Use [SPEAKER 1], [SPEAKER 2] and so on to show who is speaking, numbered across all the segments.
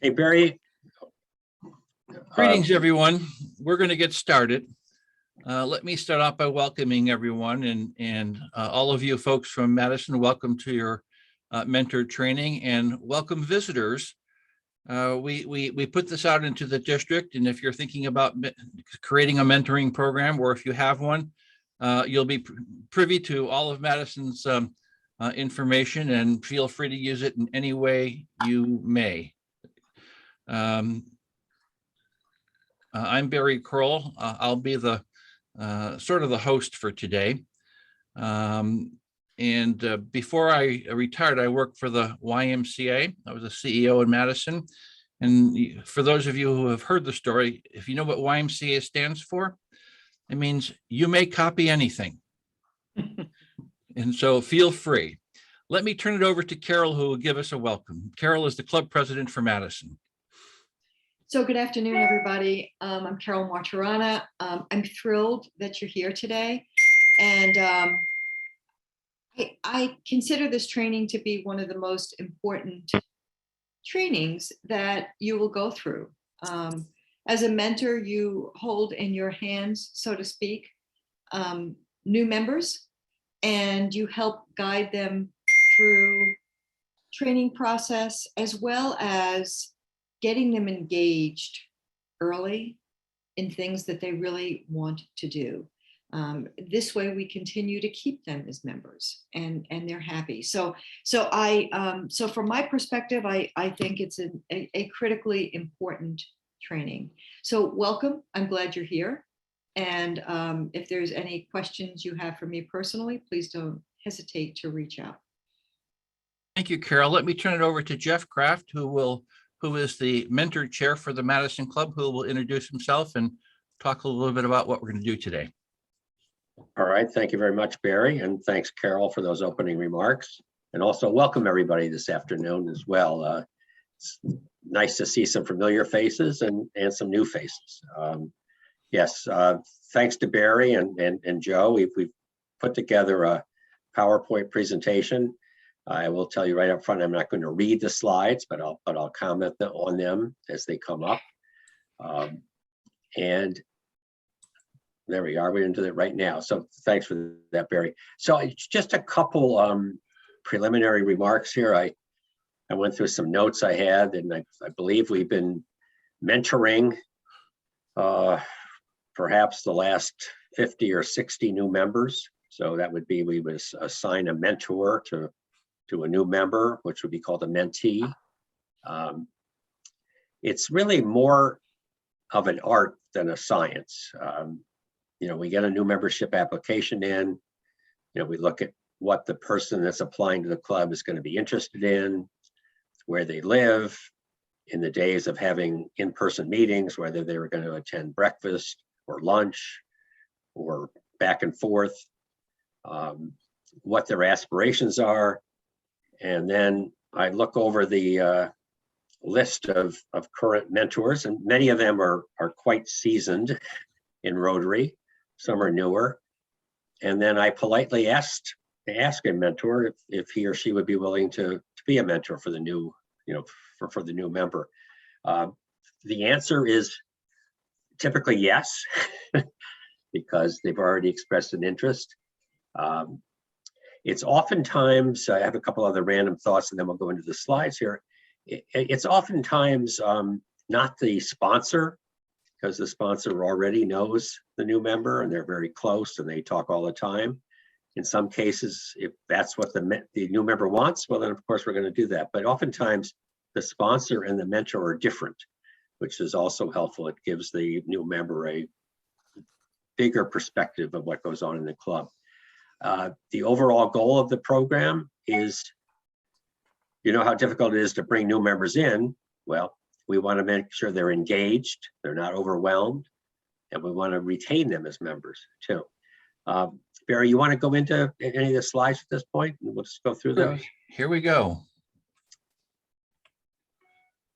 [SPEAKER 1] Hey, Barry.
[SPEAKER 2] Greetings, everyone. We're going to get started. Let me start off by welcoming everyone and all of you folks from Madison. Welcome to your mentor training, and welcome visitors. We put this out into the district, and if you're thinking about creating a mentoring program, or if you have one, you'll be privy to all of Madison's information, and feel free to use it in any way you may. I'm Barry Kroll. I'll be the sort of the host for today. Before I retired, I worked for the YMCA. I was a CEO in Madison. And for those of you who have heard the story, if you know what YMCA stands for, it means you may copy anything. And so feel free. Let me turn it over to Carol, who will give us a welcome. Carol is the club president for Madison.
[SPEAKER 3] So good afternoon, everybody. I'm Carol Martirana. I'm thrilled that you're here today. And I consider this training to be one of the most important trainings that you will go through. As a mentor, you hold in your hands, so to speak, new members, and you help guide them through training process, as well as getting them engaged early in things that they really want to do. This way we continue to keep them as members, and they're happy. So from my perspective, I think it's a critically important training. So welcome, I'm glad you're here. And if there's any questions you have for me personally, please don't hesitate to reach out.
[SPEAKER 2] Thank you, Carol. Let me turn it over to Jeff Kraft, who is the mentor chair for the Madison Club, who will introduce himself and talk a little bit about what we're going to do today.
[SPEAKER 1] All right, thank you very much, Barry, and thanks, Carol, for those opening remarks. And also welcome everybody this afternoon as well. It's nice to see some familiar faces and some new faces. Yes, thanks to Barry and Joe, we've put together a PowerPoint presentation. I will tell you right up front, I'm not going to read the slides, but I'll comment on them as they come up. And there we are. We're into it right now. So thanks for that, Barry. So just a couple preliminary remarks here. I went through some notes I had, and I believe we've been mentoring perhaps the last 50 or 60 new members. So that would be, we would assign a mentor to a new member, which would be called a mentee. It's really more of an art than a science. We get a new membership application in, we look at what the person that's applying to the club is going to be interested in, where they live, in the days of having in-person meetings, whether they were going to attend breakfast or lunch or back and forth, what their aspirations are. And then I look over the list of current mentors, and many of them are quite seasoned in Rotary. Some are newer. And then I politely ask a mentor if he or she would be willing to be a mentor for the new, for the new member. The answer is typically yes, because they've already expressed an interest. It's oftentimes, I have a couple other random thoughts and then we'll go into the slides here. It's oftentimes not the sponsor, because the sponsor already knows the new member and they're very close and they talk all the time. In some cases, if that's what the new member wants, well, then of course we're going to do that. But oftentimes the sponsor and the mentor are different, which is also helpful. It gives the new member a bigger perspective of what goes on in the club. The overall goal of the program is, how difficult it is to bring new members in. Well, we want to make sure they're engaged, they're not overwhelmed, and we want to retain them as members too. Barry, you want to go into any of the slides at this point? We'll just go through those.
[SPEAKER 2] Here we go.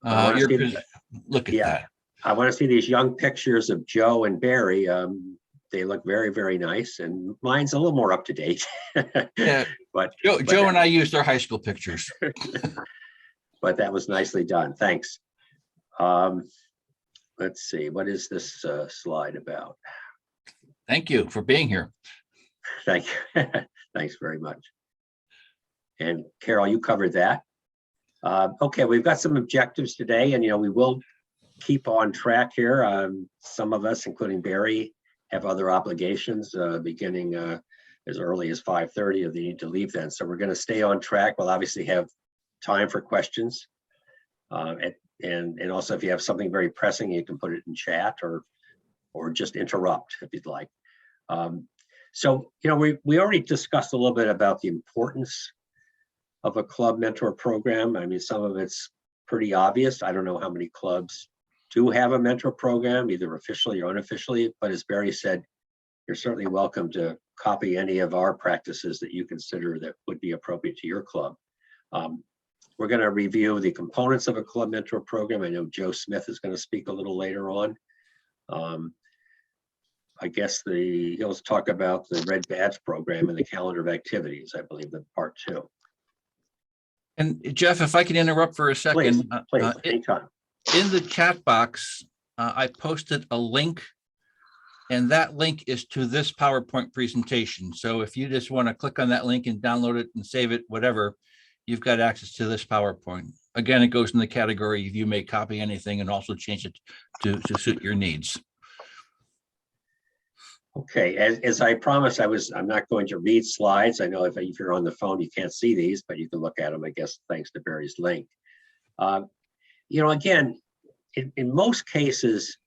[SPEAKER 2] Look at that.
[SPEAKER 1] I want to see these young pictures of Joe and Barry. They look very, very nice, and mine's a little more up to date.
[SPEAKER 2] Yeah, but Joe and I used our high school pictures.
[SPEAKER 1] But that was nicely done. Thanks. Let's see, what is this slide about?
[SPEAKER 2] Thank you for being here.
[SPEAKER 1] Thank you. Thanks very much. And Carol, you covered that. Okay, we've got some objectives today, and we will keep on track here. Some of us, including Barry, have other obligations beginning as early as 5:30, or they need to leave then. So we're going to stay on track. We'll obviously have time for questions. And also, if you have something very pressing, you can put it in chat or just interrupt if you'd like. So, we already discussed a little bit about the importance of a club mentor program. I mean, some of it's pretty obvious. I don't know how many clubs do have a mentor program, either officially or unofficially, but as Barry said, you're certainly welcome to copy any of our practices that you consider that would be appropriate to your club. We're going to review the components of a club mentor program. I know Joe Smith is going to speak a little later on. I guess he'll talk about the Red Badge program and the calendar of activities, I believe, in part 2.
[SPEAKER 2] And Jeff, if I can interrupt for a second.
[SPEAKER 1] Please, anytime.
[SPEAKER 2] In the chat box, I posted a link, and that link is to this PowerPoint presentation. So if you just want to click on that link and download it and save it, whatever, you've got access to this PowerPoint. Again, it goes in the category you may copy anything and also change it to suit your needs.
[SPEAKER 1] Okay, as I promised, I'm not going to read slides. I know if you're on the phone, you can't see these, but you can look at them, I guess, thanks to Barry's link. Again, in most cases,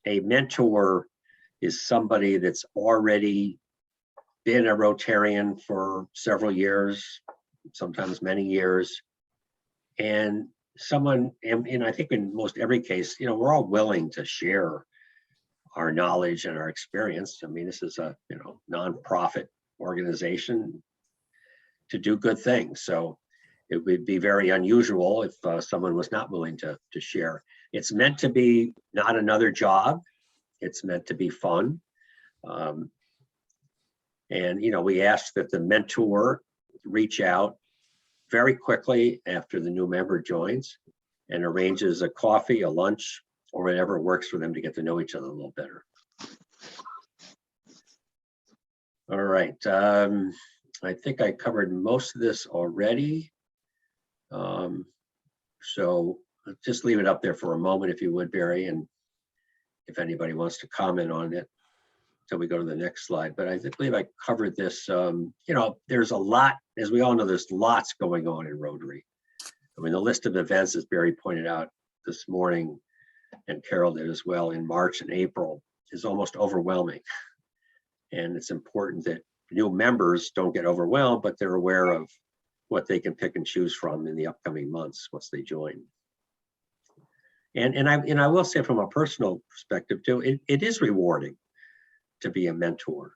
[SPEAKER 1] a mentor is somebody that's already been a Rotarian for several years, sometimes many years, and I think in most every case, we're all willing to share our knowledge and our experience. I mean, this is a nonprofit organization to do good things, so it would be very unusual if someone was not willing to share. It's meant to be not another job. It's meant to be fun. And we ask that the mentor reach out very quickly after the new member joins and arranges a coffee, a lunch, or whatever works for them to get to know each other a little better. All right, I think I covered most of this already. So just leave it up there for a moment if you would, Barry, and if anybody wants to comment on it until we go to the next slide. But I believe I covered this. There's a lot, as we all know, there's lots going on in Rotary. I mean, the list of events, as Barry pointed out this morning, and Carol did as well, in March and April, is almost overwhelming. And it's important that new members don't get overwhelmed, but they're aware of what they can pick and choose from in the upcoming months once they join. And I will say, from a personal perspective too, it is rewarding to be a mentor.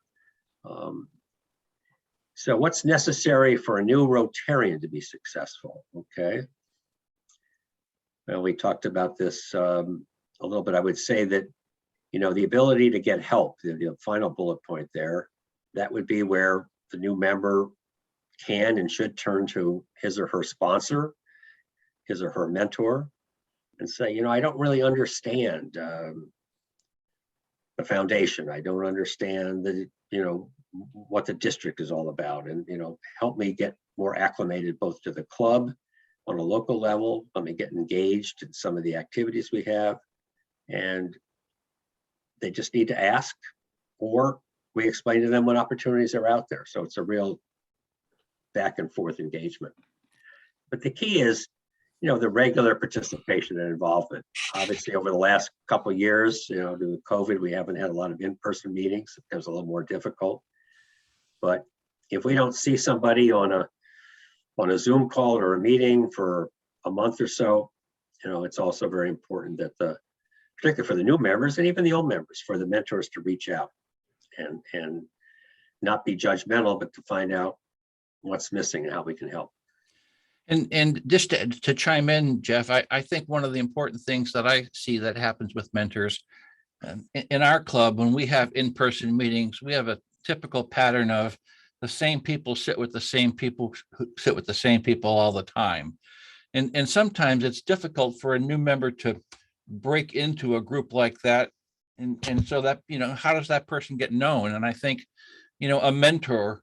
[SPEAKER 1] So what's necessary for a new Rotarian to be successful? Okay. Well, we talked about this a little bit. I would say that, the ability to get help, the final bullet point there, that would be where the new member can and should turn to his or her sponsor, his or her mentor, and say, I don't really understand the foundation. I don't understand what the district is all about, and help me get more acclimated both to the club on a local level. Let me get engaged in some of the activities we have, and they just need to ask, or we explain to them what opportunities are out there. So it's a real back and forth engagement. But the key is, the regular participation and involvement. Obviously, over the last couple of years, due to COVID, we haven't had a lot of in-person meetings. It becomes a little more difficult. But if we don't see somebody on a Zoom call or a meeting for a month or so, it's also very important that particularly for the new members and even the old members, for the mentors to reach out and not be judgmental, but to find out what's missing and how we can help.
[SPEAKER 2] And just to chime in, Jeff, I think one of the important things that I see that happens with mentors in our club, when we have in-person meetings, we have a typical pattern of the same people sit with the same people who sit with the same people all the time. And sometimes it's difficult for a new member to break into a group like that? And so that, how does that person get known? And I think, a mentor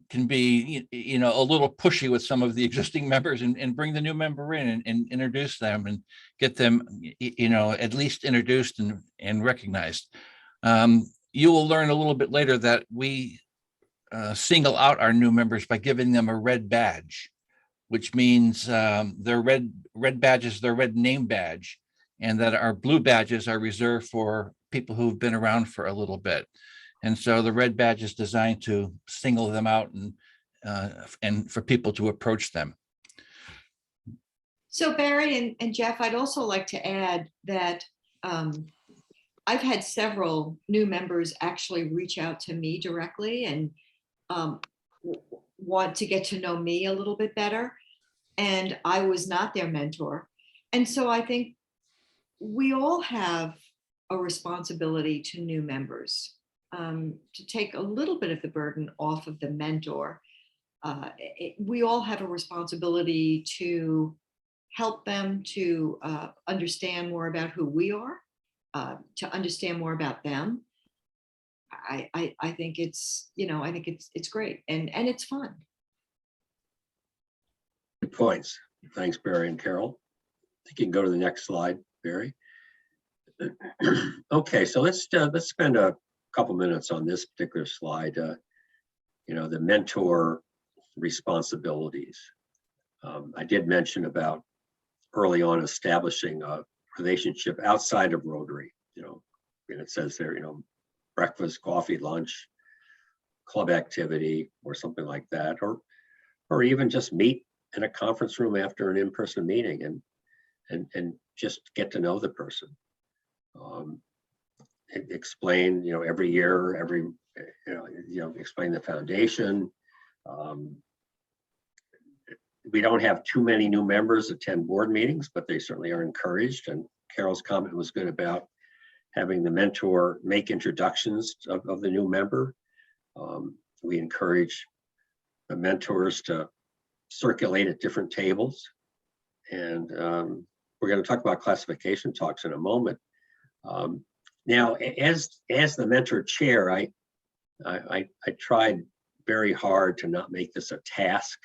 [SPEAKER 2] can be, a little pushy with some of the existing members and bring the new member in and introduce them and get them, at least introduced and recognized. You will learn a little bit later that we single out our new members by giving them a red badge, which means their red badges, their red name badge, and that our blue badges are reserved for people who've been around for a little bit. And so the red badge is designed to single them out and for people to approach them.
[SPEAKER 3] So Barry and Jeff, I'd also like to add that I've had several new members actually reach out to me directly and want to get to know me a little bit better. And I was not their mentor. And so I think we all have a responsibility to new members to take a little bit of the burden off of the mentor. We all have a responsibility to help them to understand more about who we are, to understand more about them. I think it's, I think it's great and it's fun.
[SPEAKER 1] Good points. Thanks, Barry and Carol. I think you can go to the next slide, Barry. Okay, so let's spend a couple minutes on this particular slide. The mentor responsibilities. I did mention about early on establishing a relationship outside of Rotary. And it says there, breakfast, coffee, lunch, club activity, or something like that, or even just meet in a conference room after an in-person meeting and just get to know the person. Explain, every year, explain the foundation. We don't have too many new members attend board meetings, but they certainly are encouraged. And Carol's comment was good about having the mentor make introductions of the new member. We encourage the mentors to circulate at different tables. And we're going to talk about classification talks in a moment. Now, as the mentor chair, I tried very hard to not make this a task,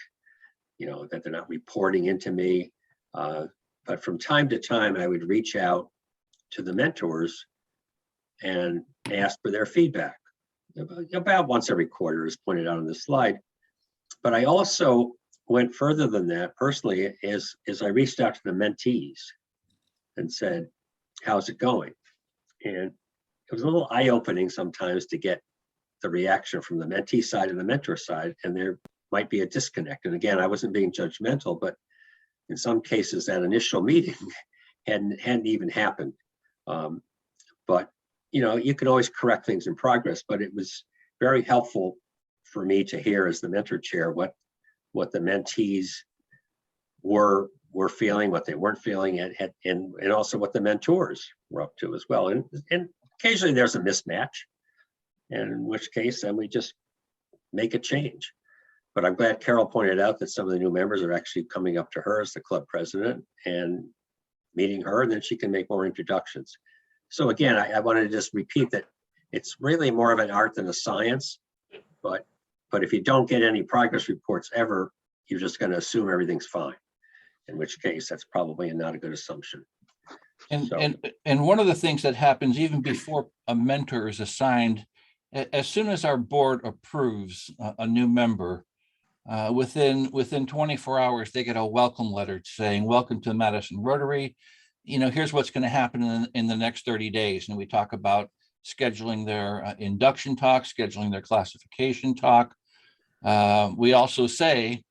[SPEAKER 1] that they're not reporting into me. But from time to time, I would reach out to the mentors and ask for their feedback. About once every quarter, as pointed out on the slide. But I also went further than that personally, as I reached out to the mentees and said, how's it going? And it was a little eye-opening sometimes to get the reaction from the mentee side and the mentor side, and there might be a disconnect. And again, I wasn't being judgmental, but in some cases that initial meeting hadn't even happened. But you can always correct things in progress, but it was very helpful for me to hear as the mentor chair what the mentees were feeling, what they weren't feeling, and also what the mentors were up to as well. And occasionally there's a mismatch, and in which case then we just make a change. But I'm glad Carol pointed out that some of the new members are actually coming up to her as the club president and meeting her, and then she can make more introductions. So again, I wanted to just repeat that it's really more of an art than a science, but if you don't get any progress reports ever, you're just going to assume everything's fine, in which case that's probably not a good assumption.
[SPEAKER 2] And one of the things that happens even before a mentor is assigned, as soon as our board approves a new member, within 24 hours, they get a welcome letter saying, welcome to Madison Rotary. Here's what's going to happen in the next 30 days. And we talk about scheduling their induction talk, scheduling their classification talk. We also say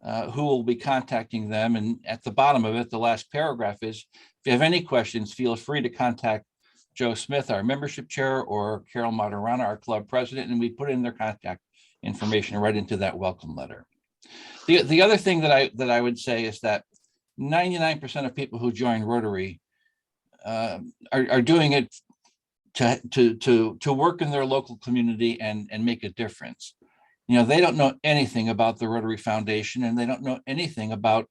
[SPEAKER 2] who will be contacting them. And at the bottom of it, the last paragraph is, if you have any questions, feel free to contact Joe Smith, our membership chair, or Carol Maturana, our club president, and we put in their contact information right into that welcome letter. The other thing that I would say is that 99% of people who join Rotary are doing it to work in their local community and make a difference. They don't know anything about the Rotary Foundation, and they don't know anything about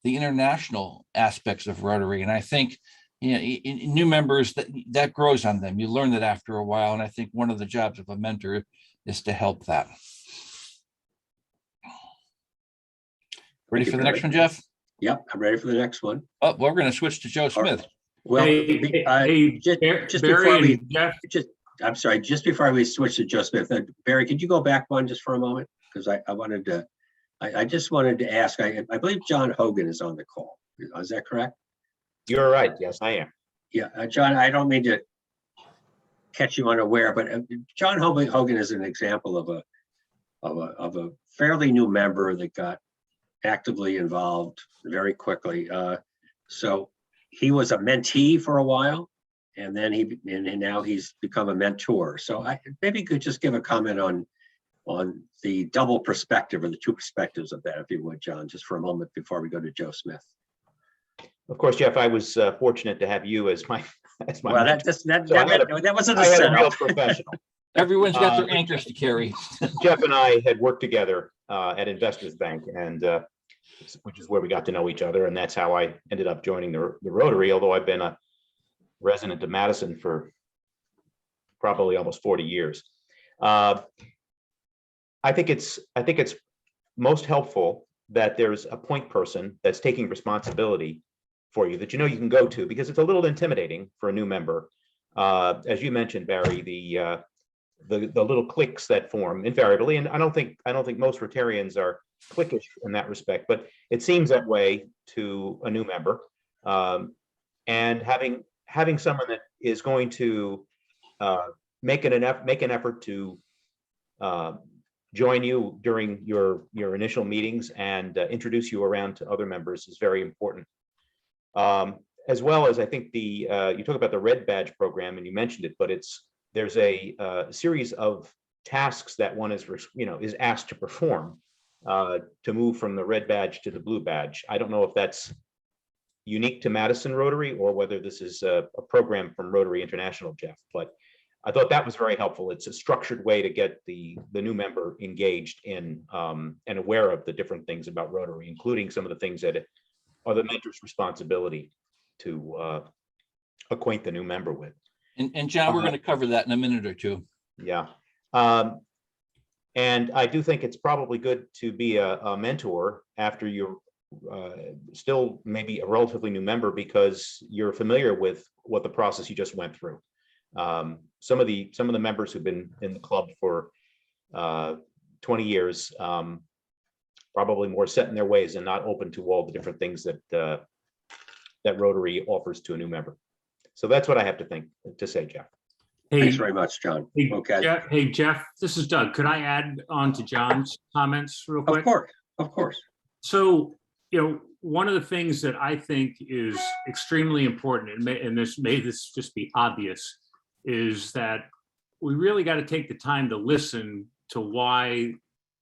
[SPEAKER 2] the international aspects of Rotary. And I think, new members, that grows on them. You learn that after a while. And I think one of the jobs of a mentor is to help that. Ready for the next one, Jeff?
[SPEAKER 1] Yep, I'm ready for the next one.
[SPEAKER 2] Oh, we're going to switch to Joe
[SPEAKER 1] All right.
[SPEAKER 2] Smith.
[SPEAKER 1] Well, just before we,
[SPEAKER 4] Jeff,
[SPEAKER 1] I'm sorry, just before we switch to Joe Smith, Barry, could you go back one just for a moment? Because I just wanted to ask, I believe John Hogan is on the call. Is that correct?
[SPEAKER 4] you're right. Yes, I am.
[SPEAKER 1] Yeah, John, I don't mean to catch you unaware, but John Hogan is an example of a fairly new member that got actively involved very quickly. So he was a mentee for a while, and then and now he's become a mentor. So maybe you could just give a comment on the double perspective or the two perspectives of that, if you would, John, just for a moment before we go to Joe Smith.
[SPEAKER 4] Of course, Jeff, I was fortunate to have you as my
[SPEAKER 1] Well,
[SPEAKER 4] mentor.
[SPEAKER 1] that wasn't a
[SPEAKER 4] I had a real
[SPEAKER 1] setup.
[SPEAKER 4] professional.
[SPEAKER 2] Everyone's got their anchors to carry.
[SPEAKER 4] Jeff and I had worked together at Investors Bank, and which is where we got to know each other, and that's how I ended up joining the Rotary. Although I've been a resident of Madison for probably almost 40 years. I think it's most helpful that there's a point person that's taking responsibility for you that you can go to, because it's a little intimidating for a new member. As you mentioned, Barry, the little cliques that form invariably, and I don't think most Rotarians are cliquish in that respect, but it seems that way to a new member. And having someone that is going to make an effort to join you during your initial meetings and introduce you around to other members is very important. As well as, I think you talk about the Red Badge program, and you mentioned it, but there's a series of tasks that one is asked to perform to move from the Red Badge to the Blue Badge. I don't know if that's unique to Madison Rotary or whether this is a program from Rotary International, Jeff, but I thought that was very helpful. It's a structured way to get the new member engaged in and aware of the different things about Rotary, including some of the things that are the mentor's responsibility to acquaint the new member with.
[SPEAKER 2] And John, we're going to cover that in a minute or two.
[SPEAKER 4] Yeah. And I do think it's probably good to be a mentor after you're still maybe a relatively new member, because you're familiar with what the process you just went through. Some of the members who've been in the club for 20 years probably more set in their ways and not open to all the different things that Rotary offers to a new member. So that's what I have to say, Jeff.
[SPEAKER 1] Thanks very much, John. Okay.
[SPEAKER 5] Jeff, this is Doug. Could I add on to John's comments real quick?
[SPEAKER 1] Of course.
[SPEAKER 5] So, one of the things that I think is extremely important, and this just be obvious, is that we really got to take the time to listen to why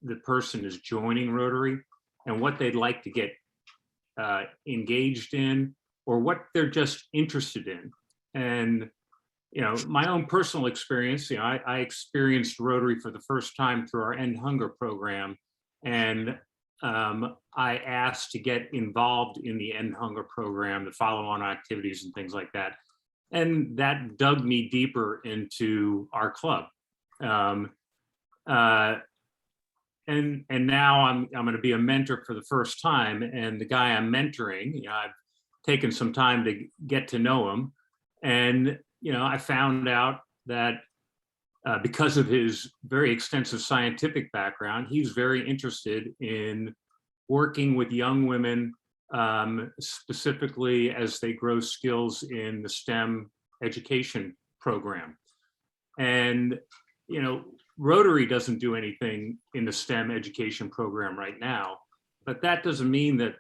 [SPEAKER 5] the person is joining Rotary and what they'd like to get engaged in, or what they're just interested in. And my own personal experience, I experienced Rotary for the first time through our End Hunger program, and I asked to get involved in the End Hunger program, the follow-on activities and things like that. And that dug me deeper into our club. And now I'm going to be a mentor for the first time. And the guy I'm mentoring, I've taken some time to get to know him. And, I found out that because of his very extensive scientific background, he's very interested in working with young women, specifically as they grow skills in the STEM education program. And, Rotary doesn't do anything in the STEM education program right now, but that doesn't mean that,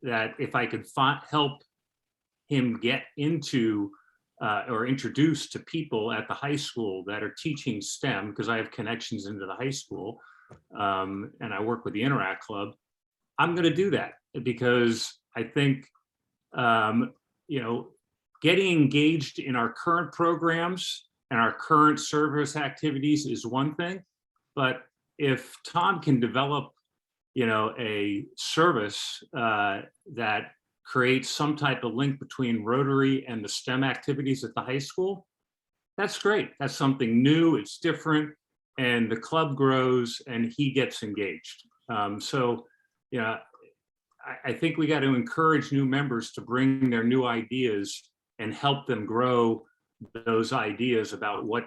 [SPEAKER 5] that if I could help him get into or introduced to people at the high school that are teaching STEM, because I have connections into the high school, and I work with the Interact Club, I'm going to do that, because I think, getting engaged in our current programs and our current service activities is one thing, but if Tom can develop, a service that create some type of link between Rotary and the STEM activities at the high school, that's great. That's something new, it's different, and the club grows and he gets engaged. So, yeah, I think we got to encourage new members to bring their new ideas and help them grow those ideas about what,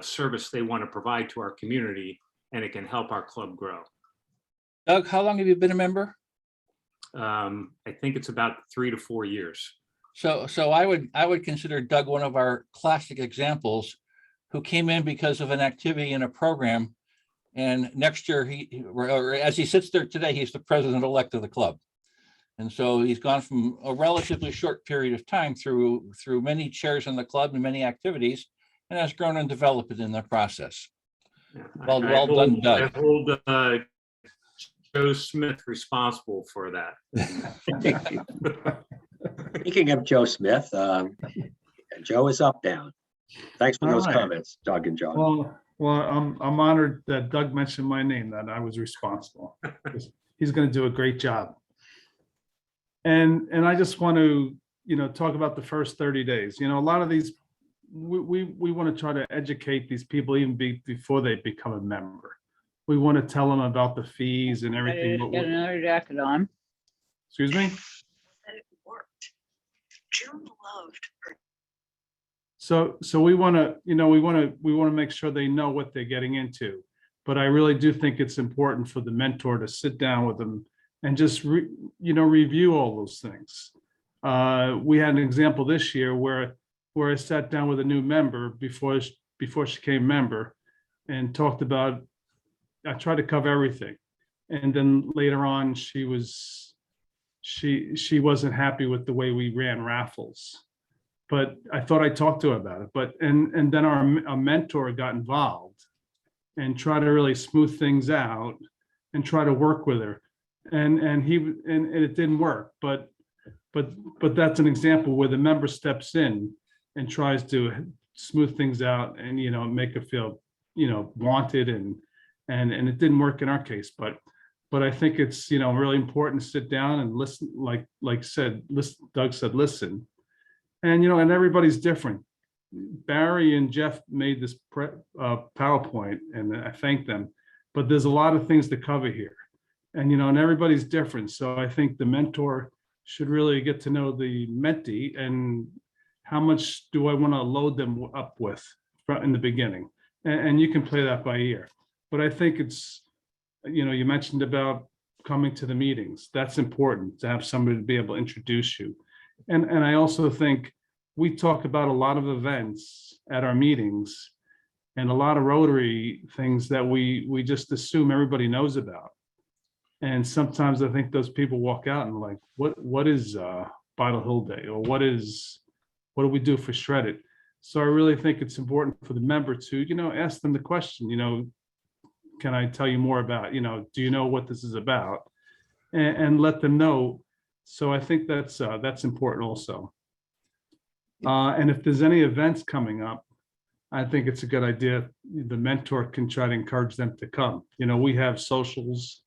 [SPEAKER 5] service they want to provide to our community, and it can help our club grow.
[SPEAKER 2] Doug, how long have you been a member?
[SPEAKER 5] I think it's about 3 to 4 years.
[SPEAKER 2] So I would consider Doug one of our classic examples who came in because of an activity in a program. And next year, or as he sits there today, he's the president-elect of the club. And so he's gone from a relatively short period of time through many chairs in the club and many activities, and has grown and developed in the process. Well done, Doug.
[SPEAKER 5] I hold Joe Smith responsible for that.
[SPEAKER 1] Speaking of Joe Smith, Joe is up, down. Thanks for those
[SPEAKER 6] All right.
[SPEAKER 1] comments, Doug and John.
[SPEAKER 6] Well, I'm honored that Doug mentioned my name, that I was responsible. He's going to do a great job. And I just want to, talk about the first 30 days. A lot of these, we want to try to educate these people even before they become a member. We want to tell them about the fees and everything.
[SPEAKER 7] Better get another jacket on.
[SPEAKER 6] Excuse me?
[SPEAKER 8] That it worked. June loved her.
[SPEAKER 6] So we want to make sure they know what they're getting into. But I really do think it's important for the mentor to sit down with them and just review all those things. We had an example this year where I sat down with a new member before she became member and talked about, I tried to cover everything. And then later on, she wasn't happy with the way we ran raffles. But I thought I talked to her about it. And then our mentor got involved and tried to really smooth things out and try to work with her. And it didn't work. But that's an example where the member steps in and tries to smooth things out and make her feel wanted, and it didn't work in our case. But I think it's really important to sit down and listen, like Doug said, listen. And everybody's different. Barry and Jeff made this PowerPoint, and I thank them. But there's a lot of things to cover here, and everybody's different. So I think the mentor should really get to know the mentee and how much do I want to load them up with in the beginning, and you can play that by ear. But I think it's, you mentioned about coming to the meetings. That's important to have somebody to be able to introduce you. And I also think we talk about a lot of events at our meetings and a lot of Rotary things that we just assume everybody knows about. And sometimes I think those people walk out and like, what is Bottle Hill Day, or what do we do for Shredded? So I really think it's important for the member to, ask them the question, can I tell you more about, do you know what this is about? And let them know. So I think that's important also. And if there's any events coming up, I think it's a good idea. The mentor can try to encourage them to come. We have socials,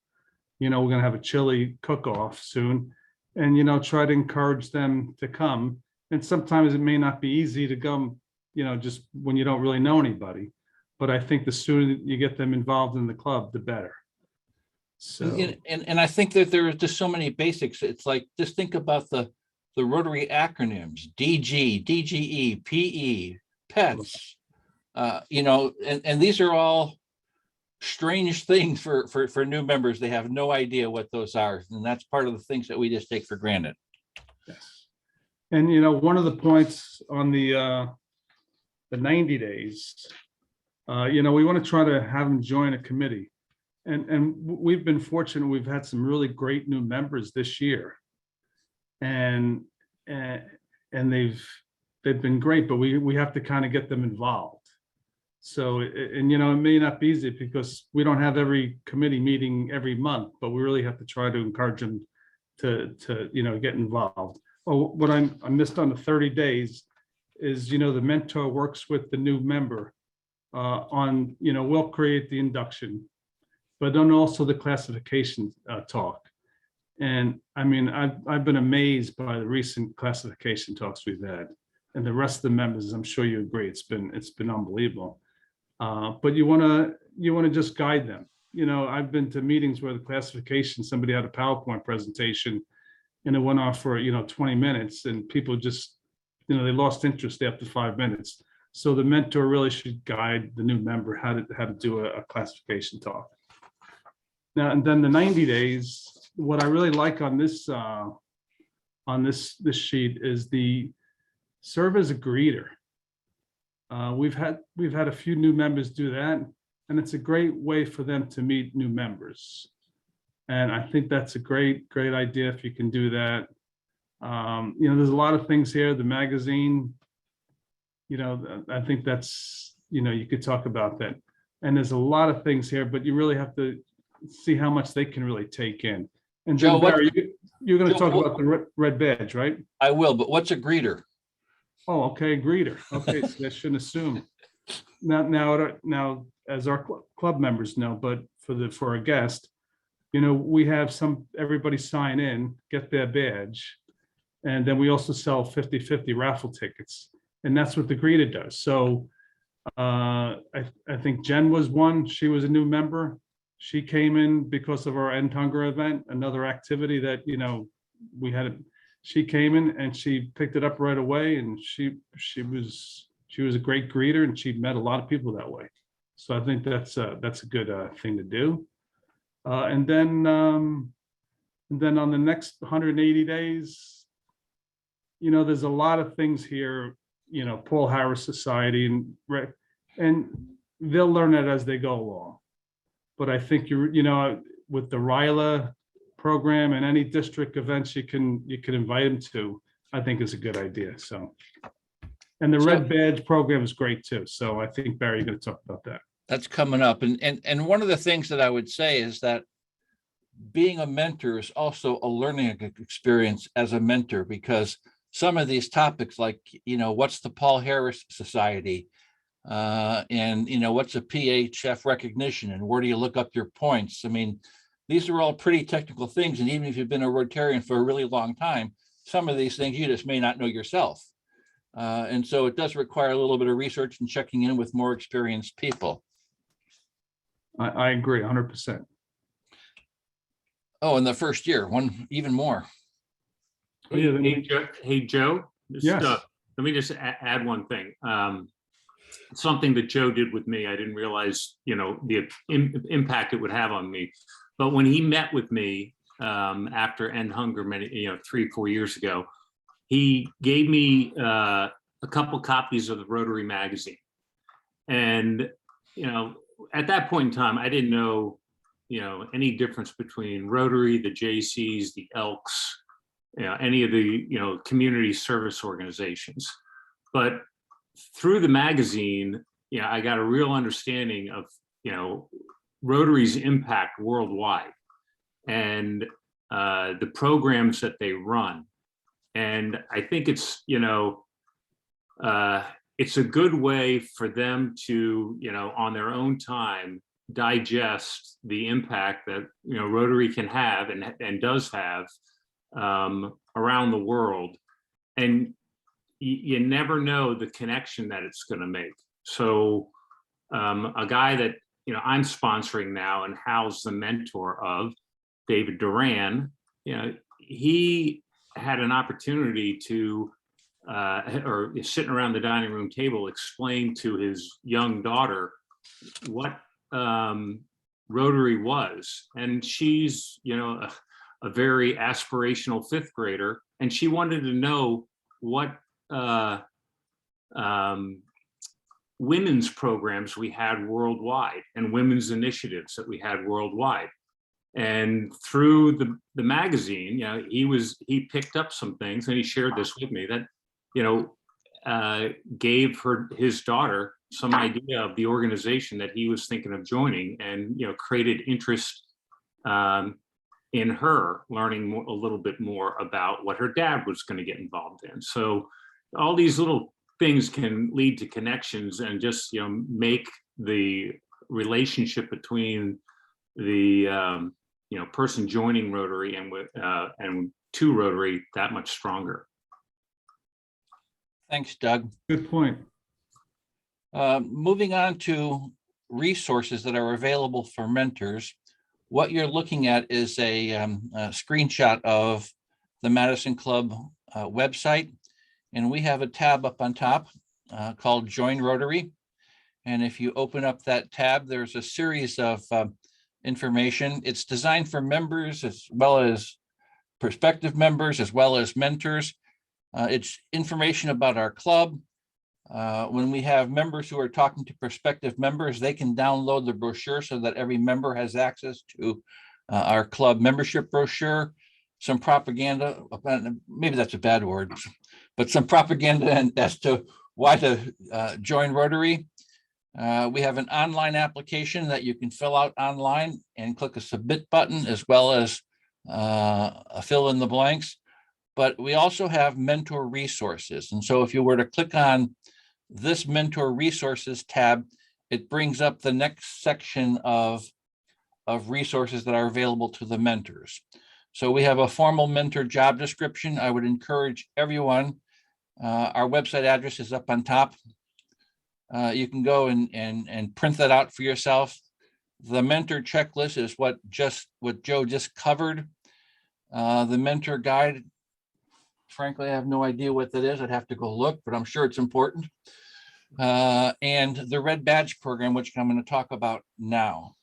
[SPEAKER 6] we're going to have a chili cook-off soon, and, try to encourage them to come. And sometimes it may not be easy to come, just when you don't really know anybody. But I think the sooner you get them involved in the club, the better. So,
[SPEAKER 2] And I think that there are just so many basics. It's like, just think about the Rotary acronyms: DG, DGE, PE, PETS. And these are all strange things for new members. They have no idea what those are, and that's part of the things that we just take for granted.
[SPEAKER 6] yes. And one of the points on the 90 days, we want to try to have them join a committee. And we've been fortunate. We've had some really great new members this year, and they've been great. But we have to kind of get them involved. So it may not be easy because we don't have every committee meeting every month, but we really have to try to encourage them to get involved. Oh, what I missed on the 30 days is the mentor works with the new member on we'll create the induction, but then also the classification talk. And I mean, I've been amazed by the recent classification talks we've had. And the rest of the members, I'm sure you agree, it's been unbelievable. But you want to just guide them. You know, I've been to meetings where the classification, somebody had a PowerPoint presentation and it went off for, 20 minutes and people just, they lost interest after 5 minutes. So the mentor really should guide the new member how to do a classification talk. Now, and then the 90 days, what I really like on this sheet is the serve as a greeter. We've had a few new members do that, and it's a great way for them to meet new members. And I think that's a great idea if you can do that. There's a lot of things here. The magazine, I think that's, you could talk about that. And there's a lot of things here, but you really have to see how much they can really take in. And
[SPEAKER 2] Joe,
[SPEAKER 6] then Barry, you're going to
[SPEAKER 2] Joe,
[SPEAKER 6] talk about the red badge, right?
[SPEAKER 2] I will, but what's a greeter?
[SPEAKER 6] Oh, okay, greeter. Okay, so I shouldn't assume. Now, as our club members know, but for our guest, we have everybody sign in, get their badge, and then we also sell 50/50 raffle tickets, and that's what the greeter does. So I think Jen was one. She was a new member. She came in because of our End Hunger event, another activity that we had. She came in and she picked it up right away, and she was a great greeter, and she met a lot of people that way. So I think that's a good thing to do. And then on the next 180 days, there's a lot of things here. Paul Harris Society, and they'll learn it as they go along. But I think with the RILA program and any district events you can invite them to, I think is a good idea. So, and the red badge program is great too. So I think Barry, you're going to talk about that.
[SPEAKER 2] That's coming up. And one of the things that I would say is that being a mentor is also a learning experience as a mentor, because some of these topics, like, what's the Paul Harris Society? And what's a PHF recognition, and where do you look up your points? I mean, these are all pretty technical things, and even if you've been a Rotarian for a really long time, some of these things you just may not know yourself. And so it does require a little bit of research and checking in with more experienced people.
[SPEAKER 6] I agree 100%.
[SPEAKER 2] Oh, in the first year, even more.
[SPEAKER 5] Hey, Joe.
[SPEAKER 6] Yes.
[SPEAKER 5] Let me just add one thing. Something that Joe did with me, I didn't realize, the impact it would have on me. But when he met with me after End Hunger, 3-4 years ago, he gave me a couple copies of the Rotary magazine. And, at that point in time, I didn't know, any difference between Rotary, the JCs, the Elks, any of the, community service organizations. But through the magazine, I got a real understanding of, Rotary's impact worldwide and the programs that they run. And I think it's, it's a good way for them to, on their own time, digest the impact that, Rotary can have and does have around the world. And you never know the connection that it's going to make. So a guy that, I'm sponsoring now and Hal's the mentor of, David Duran, he had an opportunity to, or sitting around the dining room table, explain to his young daughter what Rotary was. And she's, a very aspirational 5th grader. And she wanted to know what women's programs we had worldwide and women's initiatives that we had worldwide. And through the magazine, he picked up some things, and he shared this with me that, gave his daughter some idea of the organization that he was thinking of joining, and, created interest in her learning a little bit more about what her dad was going to get involved in. So all these little things can lead to connections and just, make the relationship between the, person joining Rotary and to Rotary that much stronger.
[SPEAKER 2] Thanks, Doug.
[SPEAKER 6] Good point.
[SPEAKER 2] Moving on to resources that are available for mentors. What you're looking at is a screenshot of the Madison Club website. And we have a tab up on top called Join Rotary. And if you open up that tab, there's a series of information. It's designed for members as well as prospective members, as well as mentors. It's information about our club. When we have members who are talking to prospective members, they can download the brochure so that every member has access to our club membership brochure. Some propaganda, maybe that's a bad word, but some propaganda as to why to join Rotary. We have an online application that you can fill out online and click a submit button, as well as fill in the blanks. But we also have mentor resources. And so if you were to click on this mentor resources tab, it brings up the next section of resources that are available to the mentors. So we have a formal mentor job description. I would encourage everyone. Our website address is up on top. You can go and print that out for yourself. The mentor checklist is what Joe just covered. The mentor guide, frankly, I have no idea what that is. I'd have to go look, but I'm sure it's important. And the Red Badge program, which I'm going to talk about now.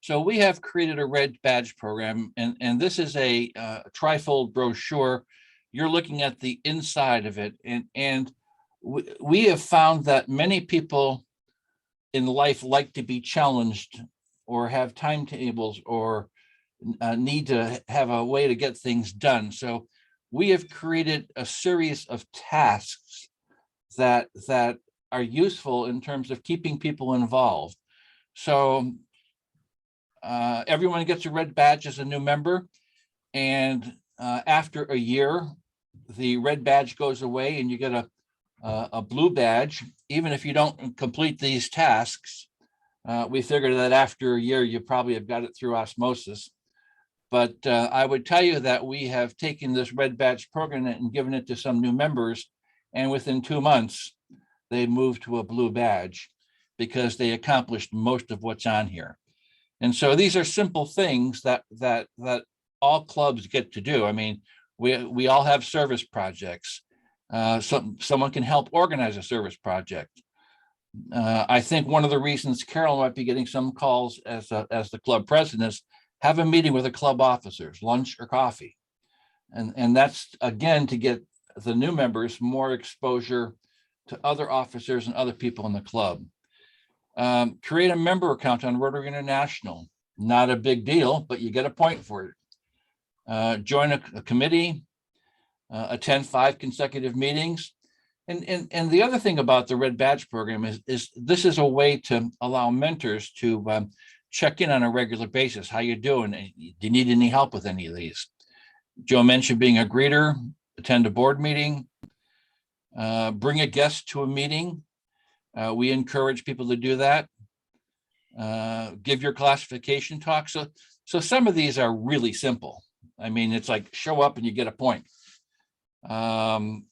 [SPEAKER 2] So we have created a Red Badge program, and this is a trifold brochure. You're looking at the inside of it, and we have found that many people in life like to be challenged or have timetables or need to have a way to get things done. So we have created a series of tasks that are useful in terms of keeping people involved. So everyone gets a red badge as a new member, and after a year, the red badge goes away and you get a blue badge. Even if you don't complete these tasks, we figured that after a year, you probably have got it through osmosis. But I would tell you that we have taken this red badge program and given it to some new members, and within 2 months, they moved to a blue badge because they accomplished most of what's on here. And so these are simple things that all clubs get to do. I mean, we all have service projects. Someone can help organize a service project. I think one of the reasons Carol might be getting some calls as the club president is have a meeting with the club officers, lunch or coffee. And that's, again, to get the new members more exposure to other officers and other people in the club. Create a member account on Rotary International. Not a big deal, but you get a point for it. Join a committee, attend 5 consecutive meetings. And the other thing about the Red Badge program is this is a way to allow mentors to check in on a regular basis. How you doing? Do you need any help with any of these? Joe mentioned being a greeter, attend a board meeting, bring a guest to a meeting. We encourage people to do that. Give your classification talk. So some of these are really simple. I mean, it's like show up and you get a point. And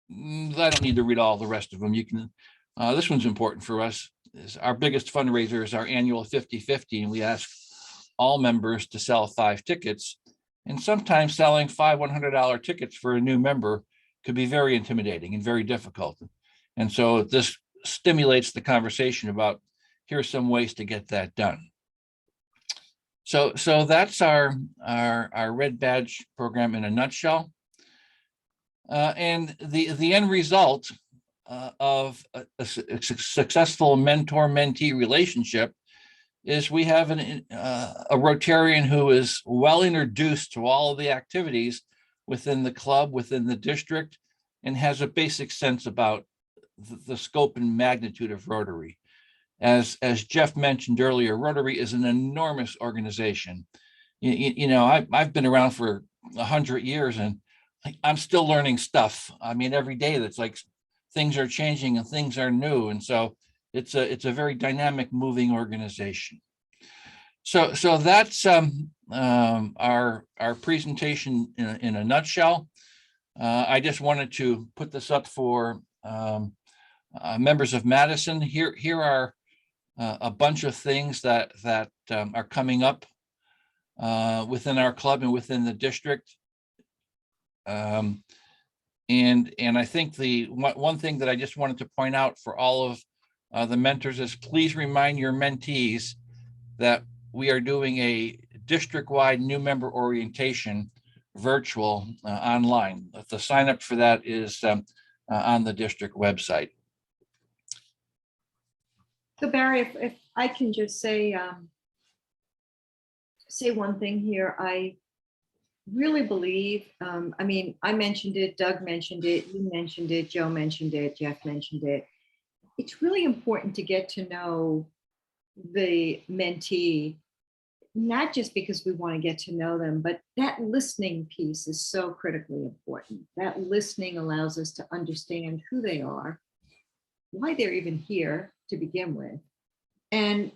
[SPEAKER 2] I don't need to read all the rest of them. You can, this one's important for us. Is our biggest fundraiser is our annual 50-50, and we ask all members to sell 5 tickets. And sometimes selling 5 $100 tickets for a new member could be very intimidating and very difficult. And so this stimulates the conversation about here's some ways to get that done. So that's our Red Badge program in a nutshell. And the end result of a successful mentor-mentee relationship is we have a Rotarian who is well introduced to all of the activities within the club, within the district, and has a basic sense about the scope and magnitude of Rotary. As Jeff mentioned earlier, Rotary is an enormous organization. You know, I've been around for 100 years and I'm still learning stuff. I mean, every day that's like things are changing and things are new. And so it's a very dynamic, moving organization. So that's our presentation in a nutshell. I just wanted to put this up for members of Madison. Here are a bunch of things that are coming up within our club and within the district. And I think the one thing that I just wanted to point out for all of the mentors is please remind your mentees that we are doing a district-wide new member orientation virtual online. The sign up for that is on the district website.
[SPEAKER 3] So Barry, if I can just say one thing here, I really believe, I mean, I mentioned it, Doug mentioned it, you mentioned it, Joe mentioned it, Jeff mentioned it. It's really important to get to know the mentee, not just because we want to get to know them, but that listening piece is so critically important. That listening allows us to understand who they are, why they're even here to begin with, and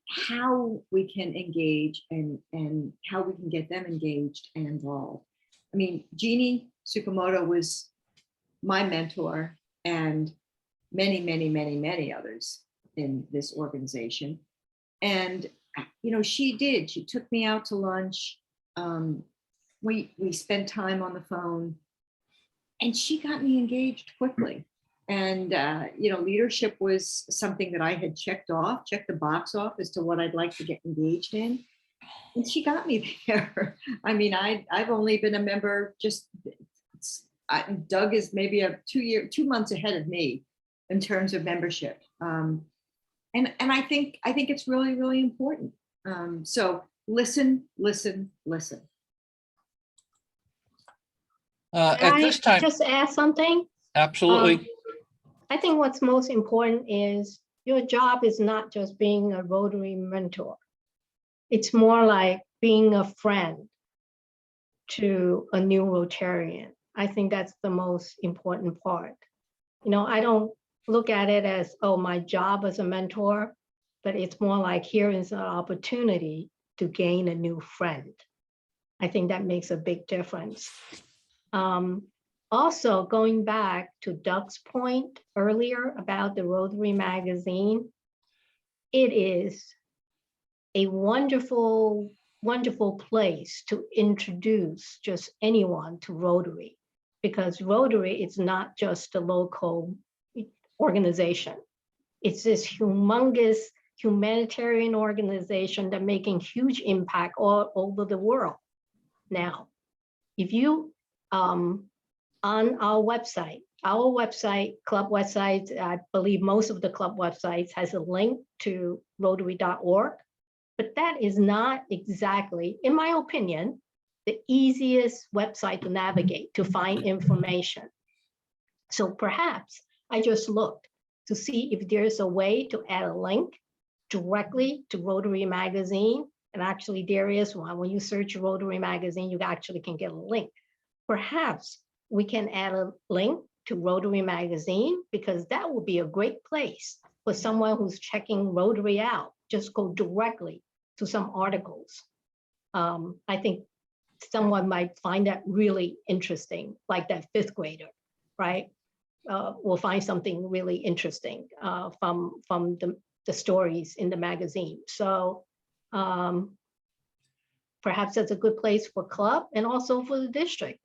[SPEAKER 3] how we can engage and how we can get them engaged and involved. I mean, Jeannie Tsukamoto was my mentor and many others in this organization. And, you know, she took me out to lunch. We spent time on the phone and she got me engaged quickly. And, you know, leadership was something that I had checked the box off as to what I'd like to get engaged in. And she got me there. I mean, I've only been a member Doug is maybe 2 months ahead of me in terms of membership. And I think it's really, really important. So listen.
[SPEAKER 2] At this time,
[SPEAKER 7] just add something?
[SPEAKER 2] absolutely.
[SPEAKER 7] I think what's most important is your job is not just being a Rotary mentor. It's more like being a friend to a new Rotarian. I think that's the most important part. You know, I don't look at it as, oh, my job as a mentor, but it's more like here is an opportunity to gain a new friend. I think that makes a big difference. Also, going back to Doug's point earlier about the Rotary magazine, it is a wonderful, wonderful place to introduce just anyone to Rotary, because Rotary is not just a local organization. It's this humongous humanitarian organization that's making huge impact all over the world. Now, if you, on our website, club website, I believe most of the club websites has a link to Rotary.org, but that is not exactly, in my opinion, the easiest website to navigate to find information. So perhaps I just looked to see if there's a way to add a link directly to Rotary magazine. And actually there is one. When you search Rotary magazine, you actually can get a link. Perhaps we can add a link to Rotary magazine, because that would be a great place for someone who's checking Rotary out. Just go directly to some articles. I think someone might find that really interesting, like that 5th grader, right? Will find something really interesting from the stories in the magazine. So perhaps that's a good place for club and also for the district.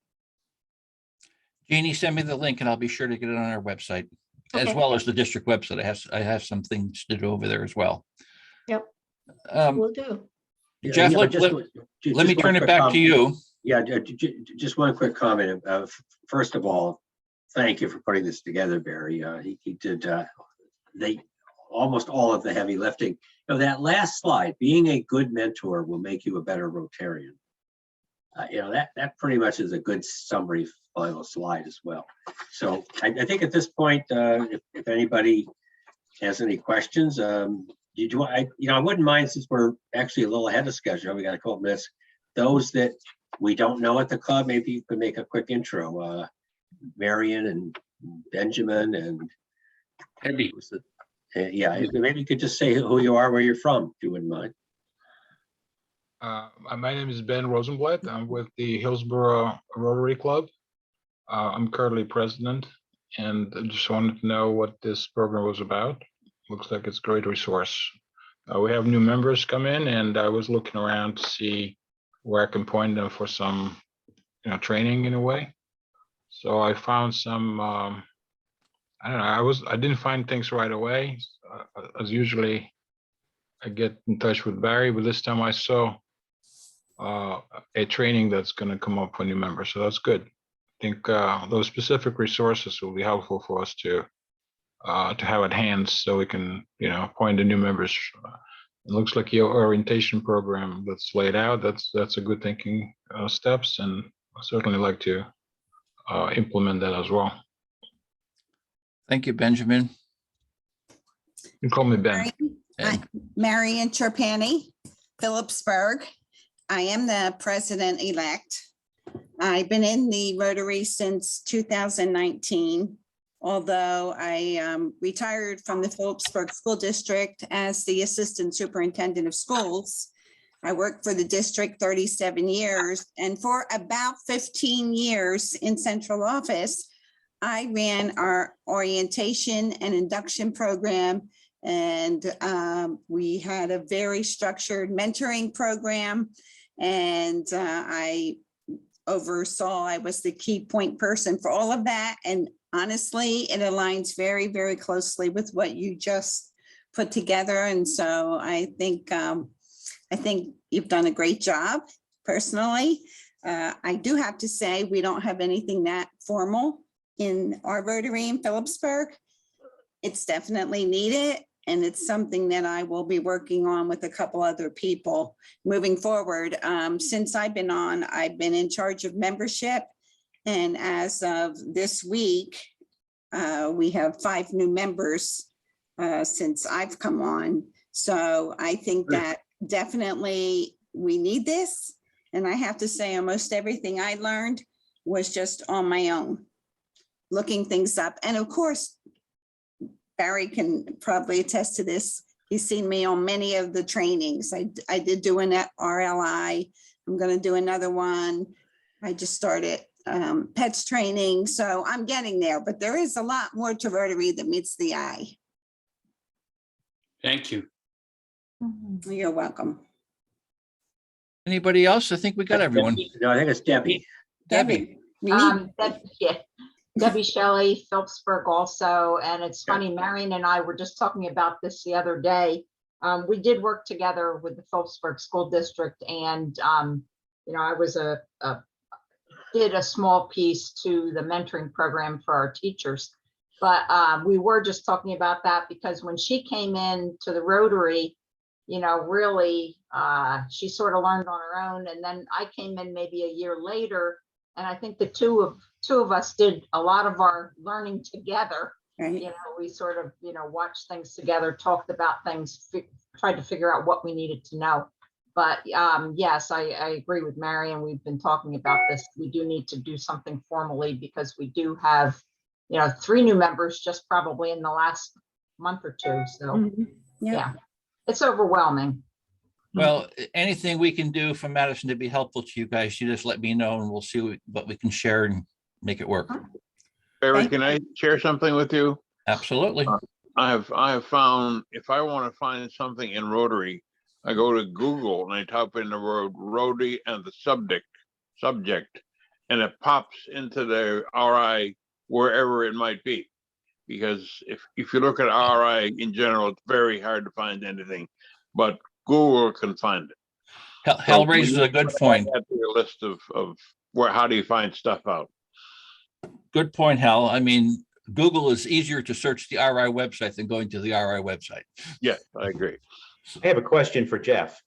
[SPEAKER 2] Jeannie, send me the link and I'll be sure to get it on our website, as
[SPEAKER 7] Okay.
[SPEAKER 2] well as the district website. I have some things to do over there as well.
[SPEAKER 7] Yep, will do.
[SPEAKER 2] Jeff,
[SPEAKER 1] Yeah, but
[SPEAKER 2] let me
[SPEAKER 1] one
[SPEAKER 2] turn it
[SPEAKER 1] quick
[SPEAKER 2] back to
[SPEAKER 1] comment.
[SPEAKER 2] you.
[SPEAKER 1] Yeah, just one quick comment. First of all, thank you for putting this together, Barry. He did almost all of the heavy lifting. You know, that last slide, being a good mentor will make you a better Rotarian. You know, that pretty much is a good summary final slide as well. So I think at this point, if anybody has any questions, I wouldn't mind, since we're actually a little ahead of schedule, we got a couple minutes. Those that we don't know at the club, maybe you could make a quick intro. Marion and Benjamin and
[SPEAKER 2] Eddie.
[SPEAKER 1] yeah, maybe you could just say who you are, where you're from, if you wouldn't mind.
[SPEAKER 9] My name is Ben Rosenblatt. I'm with the Hillsborough Rotary Club. I'm currently president, and I just wanted to know what this program was about. Looks like it's a great resource. We have new members come in, and I was looking around to see where I can point them for some, training in a way. So I found some. I don't know. I didn't find things right away. As usually, I get in touch with Barry, but this time I saw a training that's going to come up for new members. So that's good. I think those specific resources will be helpful for us to have at hand, so we can, point the new members. It looks like your orientation program that's laid out. That's a good thinking steps, and I certainly like to implement that as well.
[SPEAKER 2] Thank you, Benjamin.
[SPEAKER 9] You can call me Ben.
[SPEAKER 10] Marion Trapani, Phillipsburg. I am the president-elect. I've been in the Rotary since 2019, although I retired from the Phillipsburg School District as the Assistant Superintendent of Schools. I worked for the district 37 years, and for about 15 years in central office, I ran our orientation and induction program, and we had a very structured mentoring program, and I oversaw, I was the key point person for all of that. And honestly, it aligns very, very closely with what you just put together. And so I think you've done a great job personally. I do have to say, we don't have anything that formal in our Rotary in Phillipsburg. It's definitely needed. And it's something that I will be working on with a couple other people moving forward. Since I've been on, I've been in charge of membership. And as of this week, we have 5 new members since I've come on. So I think that definitely we need this. And I have to say, almost everything I learned was just on my own, looking things up. And of course, Barry can probably attest to this. He's seen me on many of the trainings. I did do an RLI. I'm going to do another one. I just started PETS training. So I'm getting there, but there is a lot more to Rotary than meets the eye.
[SPEAKER 5] Thank you.
[SPEAKER 10] You're welcome.
[SPEAKER 2] Anybody else? I think we got everyone.
[SPEAKER 1] No, I think it's Debbie.
[SPEAKER 2] Debbie.
[SPEAKER 10] We need-
[SPEAKER 11] Debbie Shelley, Phillipsburg also, and it's funny, Marion and I were just talking about this the other day. We did work together with the Phillipsburg School District, and I was did a small piece to the mentoring program for our teachers. But we were just talking about that because when she came in to the Rotary, really, she sort of learned on her own, and then I came in maybe a year later. And I think the two of us did a lot of our learning together.
[SPEAKER 10] Right.
[SPEAKER 11] We sort of, watched things together, talked about things, tried to figure out what we needed to know. But yes, I agree with Marion. We've been talking about this. We do need to do something formally because we do have, 3 new members just probably in the last month or 2. So yeah, it's overwhelming.
[SPEAKER 2] Well, anything we can do from Madison to be helpful to you guys, you just let me know and we'll see what we can share and make it work.
[SPEAKER 12] Barry, can I share something with you?
[SPEAKER 2] Absolutely.
[SPEAKER 12] I have found, if I want to find something in Rotary, I go to Google and I type in the word Rotary and the subject, and it pops into the RI wherever it might be. Because if you look at RI in general, it's very hard to find anything, but Google can find it.
[SPEAKER 2] Hal raises a good point.
[SPEAKER 12] Add to your list of how do you find stuff out?
[SPEAKER 2] Good point, Hal. I mean, Google is easier to search the RI website than going to the RI website.
[SPEAKER 12] Yes, I agree.
[SPEAKER 4] I have a question for Jeff.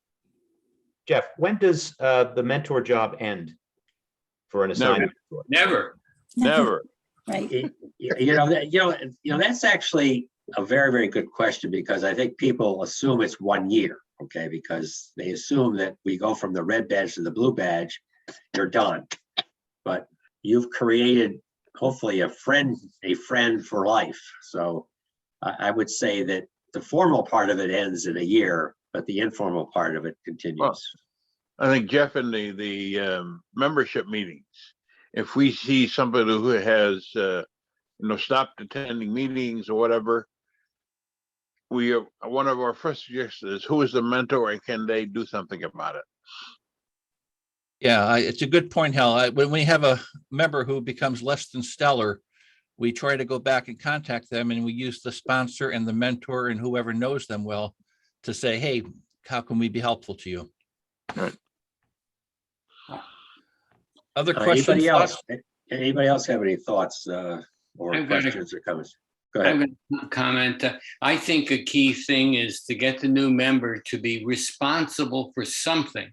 [SPEAKER 4] Jeff, when does the mentor job end for an assignment?
[SPEAKER 5] Never.
[SPEAKER 10] Right.
[SPEAKER 1] That's actually a very, very good question, because I think people assume it's 1 year, okay? Because they assume that we go from the red badge to the blue badge, you're done. But you've created hopefully a friend for life. So I would say that the formal part of it ends in a year, but the informal part of it continues.
[SPEAKER 12] I think Jeff, in the membership meetings, if we see somebody who has, stopped attending meetings or whatever, one of our first suggestions is who is the mentor and can they do something about it?
[SPEAKER 2] Yeah, it's a good point, Hal. When we have a member who becomes less than stellar, we try to go back and contact them, and we use the sponsor and the mentor and whoever knows them well to say, hey, how can we be helpful to you?
[SPEAKER 12] Right.
[SPEAKER 2] Other questions?
[SPEAKER 1] Anybody else?
[SPEAKER 2] thoughts?
[SPEAKER 1] Anybody else have any thoughts or
[SPEAKER 13] I've got a-
[SPEAKER 1] questions or comments? Go
[SPEAKER 13] I'm
[SPEAKER 1] ahead.
[SPEAKER 13] going to comment. I think a key thing is to get the new member to be responsible for something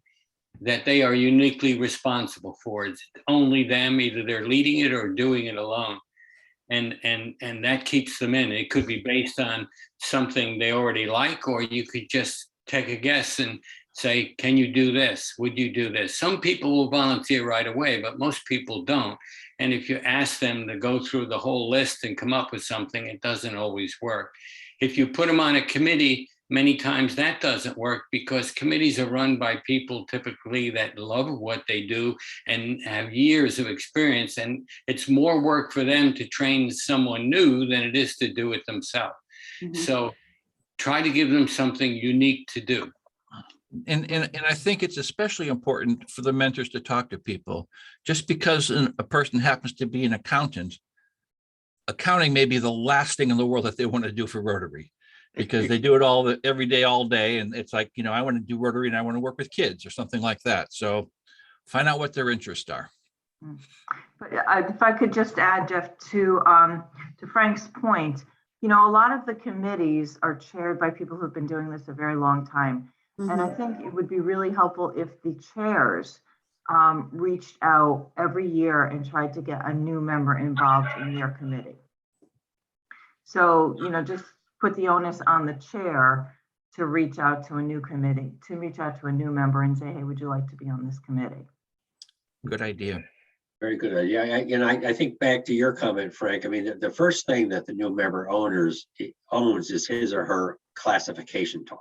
[SPEAKER 13] that they are uniquely responsible for. It's only them, either they're leading it or doing it alone. And that keeps them in. It could be based on something they already like, or you could just take a guess and say, can you do this? Would you do this? Some people will volunteer right away, but most people don't. And if you ask them to go through the whole list and come up with something, it doesn't always work. If you put them on a committee, many times that doesn't work because committees are run by people typically that love what they do and have years of experience. And it's more work for them to train someone new than it is to do it themselves. So try to give them something unique to do.
[SPEAKER 2] And I think it's especially important for the mentors to talk to people. Just because a person happens to be an accountant, accounting may be the last thing in the world that they want to do for Rotary, because they do it every day, all day. And it's like, I want to do Rotary and I want to work with kids or something like that. So find out what their interests are.
[SPEAKER 14] But if I could just add, Jeff, to Frank's point, a lot of the committees are chaired by people who've been doing this a very long time. And I think it would be really helpful if the chairs reached out every year and tried to get a new member involved in their committee. So, just put the onus on the chair to reach out to a new committee, to reach out to a new member and say, hey, would you like to be on this committee?
[SPEAKER 2] Good idea.
[SPEAKER 1] Very good idea. I think back to your comment, Frank. I mean, the first thing that the new member owns is his or her classification talk.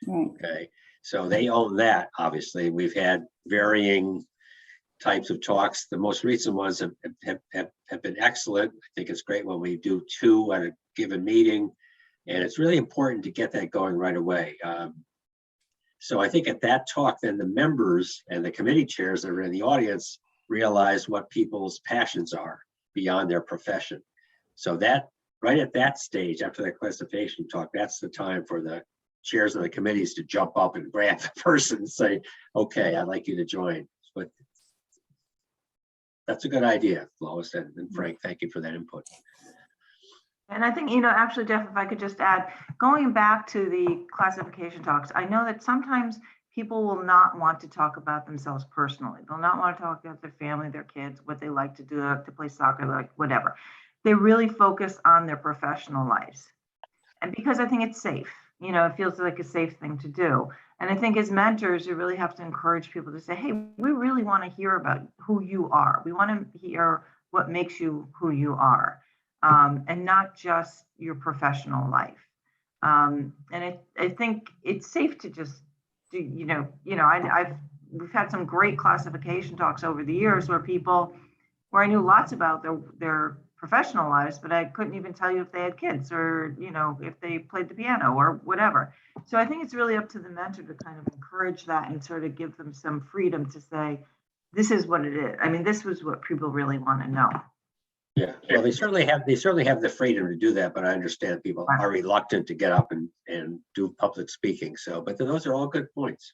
[SPEAKER 1] Okay, so they own that. Obviously, we've had varying types of talks. The most recent ones have been excellent. I think it's great when we do 2 at a given meeting, and it's really important to get that going right away. So I think at that talk, then the members and the committee chairs that are in the audience realize what people's passions are beyond their profession. So that right at that stage, after the classification talk, that's the time for the chairs of the committees to jump up and grab the person and say, okay, I'd like you to join. But that's a good idea, Lois and Frank. Thank you for that input.
[SPEAKER 14] And I think, actually, Jeff, if I could just add, going back to the classification talks, I know that sometimes people will not want to talk about themselves personally. They'll not want to talk about their family, their kids, what they like to do, to play soccer, like whatever. They really focus on their professional lives. And because I think it's safe. It feels like a safe thing to do. And I think as mentors, you really have to encourage people to say, hey, we really want to hear about who you are. We want to hear what makes you who you are, and not just your professional life. And I think it's safe to just do, we've had some great classification talks over the years where I knew lots about their professional lives, but I couldn't even tell you if they had kids or, if they played the piano or whatever. So I think it's really up to the mentor to kind of encourage that and sort of give them some freedom to say, this is what it is. I mean, this was what people really want to know.
[SPEAKER 1] Yeah, well, they certainly have the freedom to do that, but I understand people are reluctant to get up and do public speaking. So, but those are all good points,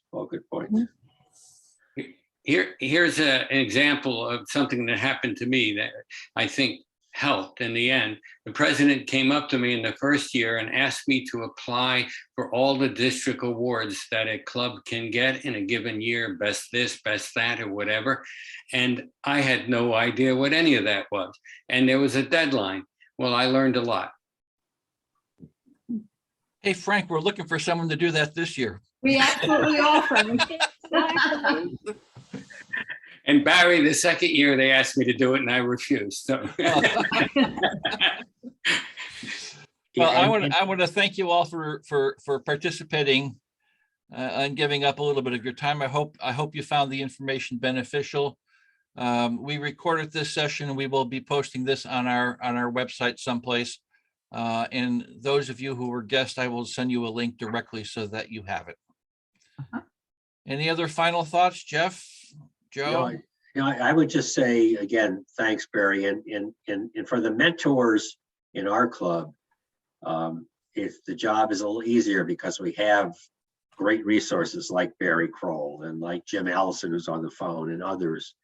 [SPEAKER 13] Here's an example of something that happened to me that I think helped in the end. The president came up to me in the first year and asked me to apply for all the district awards that a club can get in a given year, best this, best that, or whatever. And I had no idea what any of that was. And there was a deadline. Well, I learned a lot.
[SPEAKER 2] Hey, Frank, we're looking for someone to do that this year.
[SPEAKER 3] We absolutely offer.
[SPEAKER 13] And Barry, the second year they asked me to do it and I refused. So.
[SPEAKER 2] Well, I want to thank you all for participating and giving up a little bit of your time. I hope you found the information beneficial. We recorded this session and we will be posting this on our website someplace. And those of you who were guests, I will send you a link directly so that you have it. Any other final thoughts, Jeff, Joe?
[SPEAKER 1] I would just say again, thanks, Barry, and for the mentors in our club. If the job is a little easier because we have great resources like Barry Kroll and like Jim Allison, who's on the phone, and others.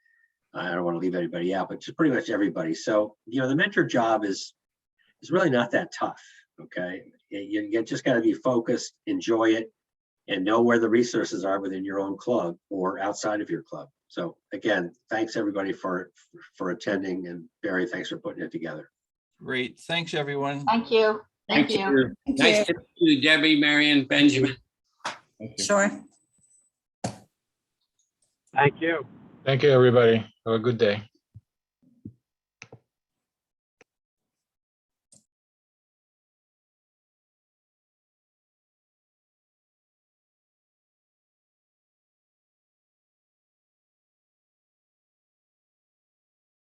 [SPEAKER 1] I don't want to leave anybody out, but just pretty much everybody. So, the mentor job is really not that tough. Okay. You just got to be focused, enjoy it, and know where the resources are within your own club or outside of your club. So again, thanks everybody for attending, and Barry, thanks for putting it together.
[SPEAKER 2] Great. Thanks, everyone.
[SPEAKER 11] Thank you. Thank you.
[SPEAKER 13] Nice to meet you, Debbie, Marion, Benjamin.
[SPEAKER 10] Sure.
[SPEAKER 9] Thank you, everybody. Have a good day.